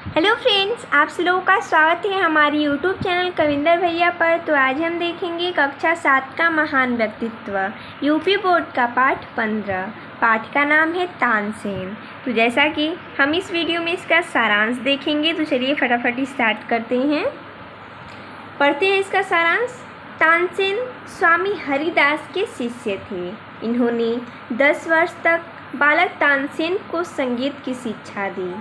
Hello friends, आप सब लोगों का स्वागत है हमारी यूट्यूब चैनल कविंदर भैया पर। तो आज हम देखेंगे कक्षा 7 का महान व्यक्तित्व यूपी बोर्ड का पाठ 15। पाठ का नाम है तानसेन। तो जैसा कि हम इस वीडियो में इसका सारांश देखेंगे, तो चलिए फटाफट स्टार्ट करते हैं। पढ़ते हैं इसका सारांश। तानसेन स्वामी हरिदास के शिष्य थे। इन्होंने 10 वर्ष तक बालक तानसेन को संगीत की शिक्षा दी।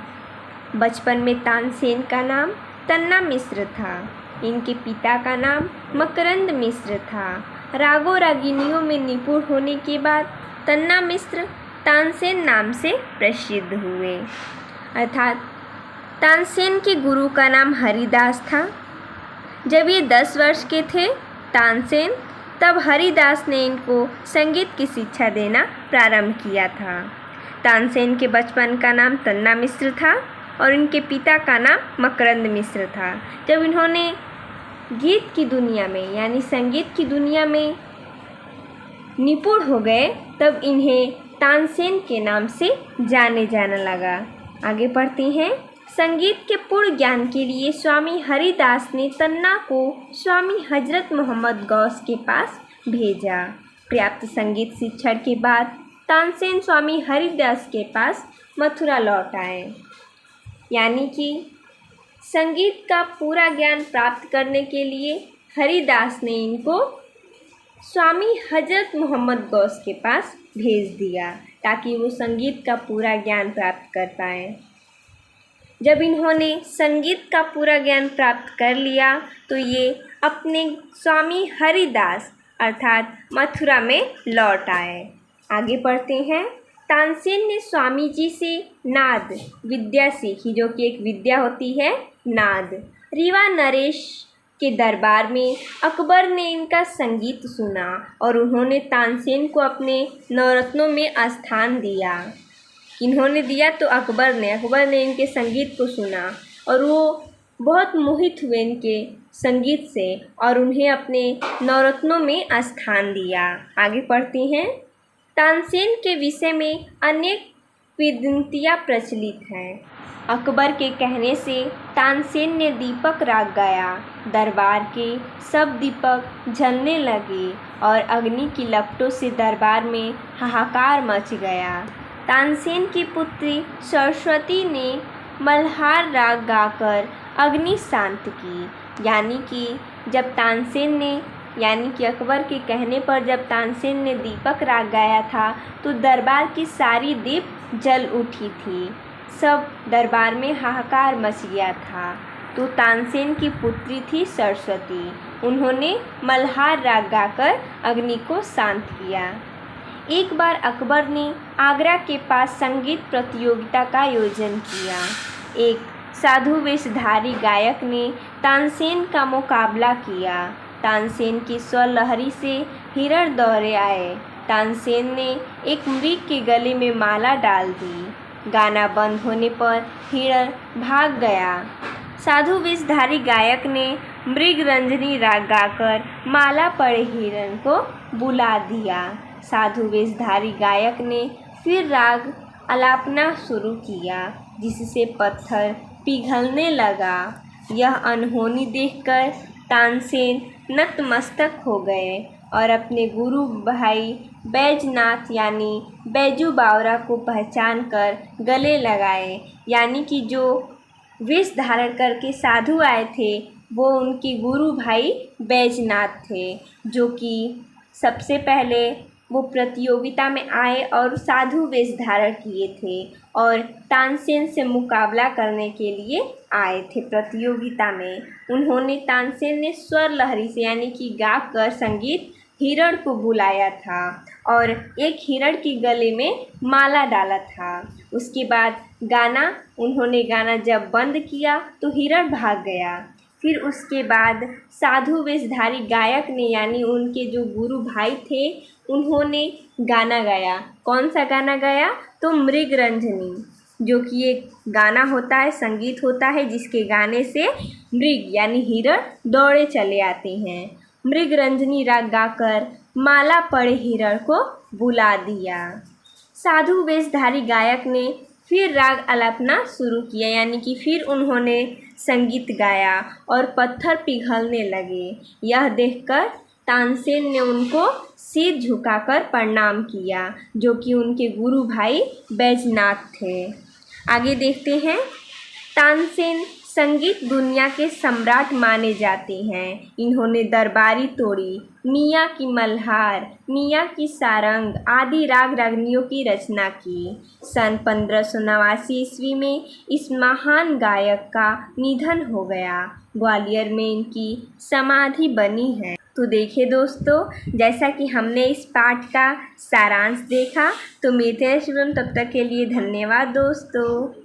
बचपन में तानसेन का नाम तन्ना मिश्र था। इनके पिता का नाम मकरंद मिश्र था। रागों रागिनियों में निपुण होने के बाद तन्ना मिश्र तानसेन नाम से प्रसिद्ध हुए। अर्थात तानसेन के गुरु का नाम हरिदास था। जब ये 10 वर्ष के थे तानसेन, तब हरिदास ने इनको संगीत की शिक्षा देना प्रारंभ किया था। तानसेन के बचपन का नाम तन्ना मिश्र था और इनके पिता का नाम मकरंद मिश्र था। जब इन्होंने गीत की दुनिया में यानी संगीत की दुनिया में निपुण हो गए, तब इन्हें तानसेन के नाम से जाने जाने लगा। आगे पढ़ते हैं। संगीत के पूर्ण ज्ञान के लिए स्वामी हरिदास ने तन्ना को स्वामी हजरत मोहम्मद गौस के पास भेजा। पर्याप्त संगीत शिक्षण के बाद तानसेन स्वामी हरिदास के पास मथुरा लौट आए। यानी कि संगीत का पूरा ज्ञान प्राप्त करने के लिए हरिदास ने इनको स्वामी हजरत मोहम्मद गौस के पास भेज दिया, ताकि वो संगीत का पूरा ज्ञान प्राप्त कर पाएँ। जब इन्होंने संगीत का पूरा ज्ञान प्राप्त कर लिया, तो ये अपने स्वामी हरिदास अर्थात मथुरा में लौट आए। आगे पढ़ते हैं। तानसेन ने स्वामी जी से नाद विद्या सीखी, जो कि एक विद्या होती है नाद। रीवा नरेश के दरबार में अकबर ने इनका संगीत सुना और उन्होंने तानसेन को अपने नवरत्नों में स्थान दिया। इन्होंने दिया तो अकबर ने इनके संगीत को सुना और वो बहुत मोहित हुए इनके संगीत से और उन्हें अपने नवरत्नों में स्थान दिया। आगे पढ़ते हैं। तानसेन के विषय में अनेक किंवदंतियाँ प्रचलित हैं। अकबर के कहने से तानसेन ने दीपक राग गाया। दरबार के सब दीपक जलने लगे और अग्नि की लपटों से दरबार में हाहाकार मच गया। तानसेन की पुत्री सरस्वती ने मल्हार राग गाकर अग्नि शांत की। यानी कि जब तानसेन ने अकबर के कहने पर जब तानसेन ने दीपक राग गाया था, तो दरबार की सारी दीप जल उठी थी। सब दरबार में हाहाकार मच गया था। तो तानसेन की पुत्री थी सरस्वती। उन्होंने मल्हार राग गाकर अग्नि को शांत किया। एक बार अकबर ने आगरा के पास संगीत प्रतियोगिता का आयोजन किया। एक साधु वेशधारी गायक ने तानसेन का मुकाबला किया। तानसेन की स्वर लहरी से हिरण दौड़े आए। तानसेन ने एक मृग के गले में माला डाल दी। गाना बंद होने पर हिरण भाग गया। साधु वेशधारी गायक ने मृग रंजनी राग गाकर माला पड़े हिरण को बुला दिया। साधु वेशधारी गायक ने फिर राग आलापना शुरू किया, जिससे पत्थर पिघलने लगा। यह अनहोनी देखकर तानसेन नतमस्तक हो गए और अपने गुरु भाई बैजनाथ यानी बैजू बावरा को पहचान कर गले लगाए। यानी कि जो वेश धारण करके साधु आए थे, वो उनके गुरु भाई बैजनाथ थे, जो कि सबसे पहले वो प्रतियोगिता में आए और साधु वेश धारण किए थे और तानसेन से मुकाबला करने के लिए आए थे प्रतियोगिता में। तानसेन ने स्वर लहरी से यानी कि गा कर संगीत हिरण को बुलाया था और एक हिरण के गले में माला डाला था। उसके बाद उन्होंने गाना जब बंद किया तो हिरण भाग गया। फिर उसके बाद साधु वेशधारी गायक ने यानी उनके जो गुरु भाई थे, उन्होंने गाना गाया। कौन सा गाना गाया? तो मृग रंजनी, जो कि एक गाना होता है, संगीत होता है, जिसके गाने से मृग यानी हिरण दौड़े चले आते हैं। मृग रंजनी राग गाकर माला पड़े हिरण को बुला दिया। साधु वेशधारी गायक ने फिर राग आलापना शुरू किया, यानी कि फिर उन्होंने संगीत गाया और पत्थर पिघलने लगे। यह देखकर तानसेन ने उनको सिर झुकाकर प्रणाम किया, जो कि उनके गुरु भाई बैजनाथ थे। आगे देखते हैं। तानसेन संगीत दुनिया के सम्राट माने जाते हैं। इन्होंने दरबारी तोड़ी, मियाँ की मल्हार, मियाँ की सारंग आदि राग रागनियों की रचना की। सन 1589 ईस्वी में इस महान गायक का निधन हो गया। ग्वालियर में इनकी समाधि बनी है। तो देखिए दोस्तों, जैसा कि हमने इस पाठ का सारांश देखा, तो मिलते हैं शुभम, तब तक के लिए धन्यवाद दोस्तों।